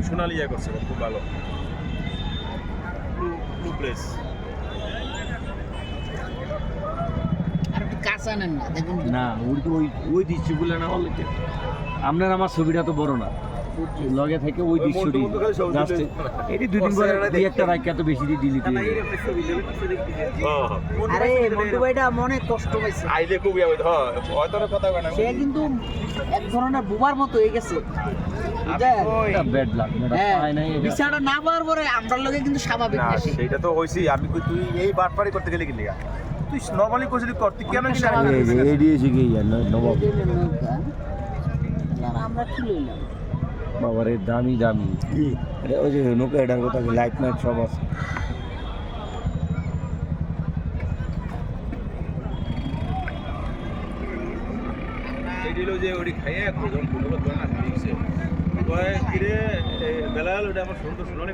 সোনালি ইয়া করছে খুব ভালো টু প্লেস আর একটু কাঁচা নেন না দেখুন না ওই তো ওই দৃশ্যগুলো না হলে কি আপনার আমার ছবিটা তো বড় না লগে থেকে ওই দৃশ্যটি জাস্ট এটি দুই দিন পরে দুই একটা রাইকা তো বেশি দিয়ে ডিলিট হয়ে যায়। আরে মন্টু ভাইটা মনে কষ্ট পাইছে আইলে খুব ইয়া হইতো হয়তো কথা কয় না সে কিন্তু এক ধরনের বোবার মতো হয়ে গেছে বুঝলেন? এটা ব্যাড লাগ হ্যাঁ, পায় নাই এটা। বিচারটা না পাওয়ার পরে আমরার লগে কিন্তু স্বাভাবিক না বেশি সেটা তো হইছি আমি কই তুই এই বাটপাড়ি করতে গেলি কি লিগা তুই নরমালি কইছিলি করতে কেন কি এই যে এই দিয়েছে কি নবাব আমরা কি লইলাম বাবারে দামি দামি কি আরে ওই যে নৌকা এটার কথা লাইট নাইট সব আছে এডিলো যে ওডি খাইয়া একদম ফুটবল দোনা দিছে কয় কিরে বেলাল ওটা আমার সুন্দর শুনো